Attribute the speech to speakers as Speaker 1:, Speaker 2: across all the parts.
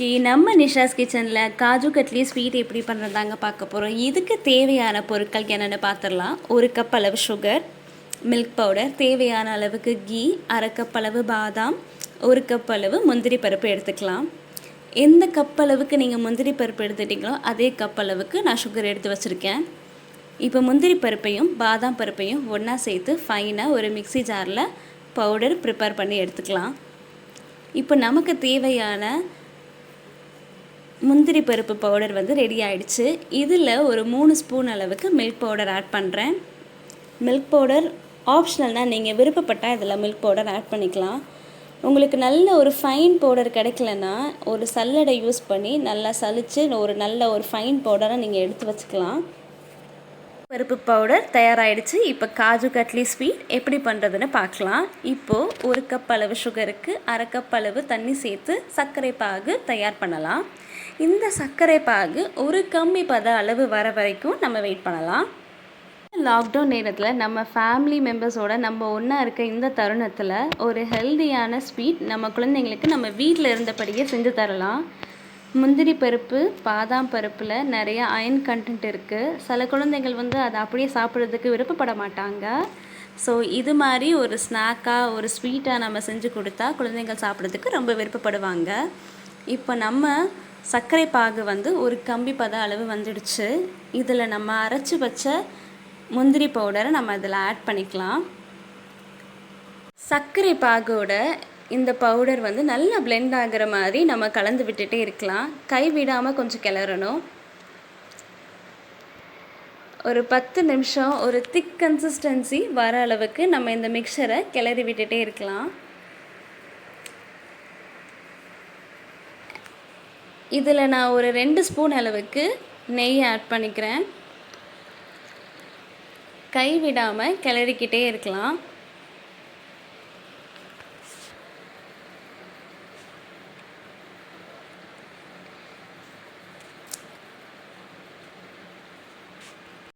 Speaker 1: இன்றைக்கி நம்ம நிஷாஸ் கிச்சனில் காஜு கட்லி ஸ்வீட் எப்படி பண்ணுறதாங்க பார்க்க போகிறோம். இதுக்கு தேவையான பொருட்கள் என்னென்னு பார்த்துடலாம். 1 கப் அளவு சுகர், மில்க் பவுடர், தேவையான அளவுக்கு கீ, 1/2 கப் அளவு பாதாம், 1 கப் அளவு முந்திரி பருப்பு எடுத்துக்கலாம். எந்த கப் அளவுக்கு நீங்கள் முந்திரி பருப்பு எடுத்துட்டிங்களோ அதே கப் அளவுக்கு நான் சுகர் எடுத்து வச்சுருக்கேன். இப்போ முந்திரி பருப்பையும் பாதாம் பருப்பையும் ஒன்றா சேர்த்து ஃபைனாக ஒரு மிக்சி ஜாரில் பவுடர் ப்ரிப்பேர் பண்ணி எடுத்துக்கலாம். இப்போ நமக்கு தேவையான முந்திரி பருப்பு பவுடர் ரெடி ஆகிடுச்சு. இதில் ஒரு 3 ஸ்பூன் அளவுக்கு மில்க் பவுடர் ஆட் பண்ணுறேன். மில்க் பவுடர் ஆப்ஷனல் தான், நீங்கள் விருப்பப்பட்டால் இதில் மில்க் பவுடர் ஆட் பண்ணிக்கலாம். உங்களுக்கு நல்ல ஒரு ஃபைன் பவுடர் கிடைக்கலன்னா ஒரு சல்லடை யூஸ் பண்ணி நல்லா சலித்து நல்ல ஒரு ஃபைன் பவுடரை நீங்கள் எடுத்து வச்சுக்கலாம். பருப்பு பவுடர் தயாராகிடுச்சு. இப்போ காஜு கட்லி ஸ்வீட் எப்படி பண்ணுறதுன்னு பார்க்கலாம். இப்போது 1 கப் அளவு சுகருக்கு 1/2 கப் அளவு தண்ணி சேர்த்து சர்க்கரை பாகு தயார் பண்ணலாம். இந்த சர்க்கரை பாகு ஒரு கம்மி பத அளவு வர வரைக்கும் நம்ம வெயிட் பண்ணலாம். லாக்டவுன் நேரத்தில் நம்ம ஃபேமிலி மெம்பர்ஸோடு நம்ம ஒன்றா இருக்க இந்த தருணத்தில் ஒரு ஹெல்தியான ஸ்வீட் நம்ம குழந்தைங்களுக்கு நம்ம வீட்டில் இருந்தபடியே செஞ்சு தரலாம். முந்திரி பருப்பு, பாதாம் பருப்பில் நிறைய அயன் கண்டென்ட் இருக்குது. சில குழந்தைகள் அதை அப்படியே சாப்பிட்றதுக்கு விருப்பப்பட மாட்டாங்க. ஸோ இது மாதிரி ஒரு ஸ்நாக்காக ஒரு ஸ்வீட்டாக நம்ம செஞ்சு கொடுத்தா குழந்தைகள் சாப்பிட்றதுக்கு ரொம்ப விருப்பப்படுவாங்க. இப்போ நம்ம சர்க்கரை பாகு ஒரு கம்பி பத அளவு வந்துடுச்சு. இதில் நம்ம அரைச்சி வச்ச முந்திரி பவுடரை நம்ம இதில் ஆட் பண்ணிக்கலாம். சர்க்கரை பாகோட இந்த பவுடர் நல்லா பிளெண்ட் ஆகிற மாதிரி நம்ம கலந்து விட்டுட்டே இருக்கலாம். கை விடாமல் கொஞ்சம் கிளறணும். ஒரு 10 நிமிஷம் ஒரு திக் கன்சிஸ்டன்சி வர அளவுக்கு நம்ம இந்த மிக்சரை கிளறி விட்டுட்டே இருக்கலாம். இதில் நான் ஒரு 2 ஸ்பூன் அளவுக்கு நெய் ஆட் பண்ணிக்கிறேன். கை விடாமல் கிளறிக்கிட்டே இருக்கலாம்.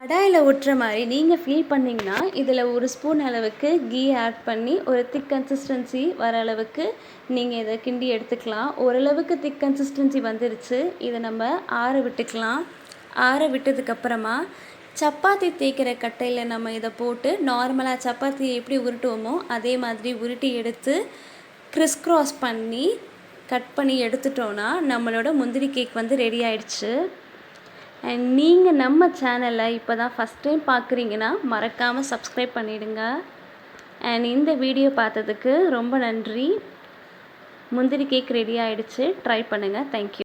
Speaker 1: கடாயில் ஒட்டுற மாதிரி நீங்கள் ஃபீல் பண்ணிங்கன்னா இதில் 1 ஸ்பூன் அளவுக்கு கீ ஆட் பண்ணி ஒரு திக் கன்சிஸ்டன்சி வர அளவுக்கு நீங்கள் இதை கிண்டி எடுத்துக்கலாம். ஓரளவுக்கு திக் கன்சிஸ்டன்சி வந்துருச்சு. இதை நம்ம ஆற விட்டுக்கலாம். ஆற விட்டதுக்கப்புறமா சப்பாத்தி தேய்க்கிற கட்டையில் நம்ம இதை போட்டு நார்மலாக சப்பாத்தி எப்படி உருட்டுவோமோ அதே மாதிரி உருட்டி எடுத்து கிறிஸ் கிராஸ் பண்ணி கட் பண்ணி எடுத்துட்டோன்னா நம்மளோட முந்திரி கேக் ரெடி ஆயிடுச்சு. அண்ட் நீங்கள் நம்ம சேனலை இப்போ தான் ஃபஸ்ட் டைம் பார்க்குறீங்கன்னா மறக்காமல் சப்ஸ்கிரைப் பண்ணிவிடுங்க. அண்ட் இந்த வீடியோ பார்த்ததுக்கு ரொம்ப நன்றி. முந்திரி கேக் ரெடி ஆகிடுச்சு. ட்ரை பண்ணுங்கள். தேங்க்யூ.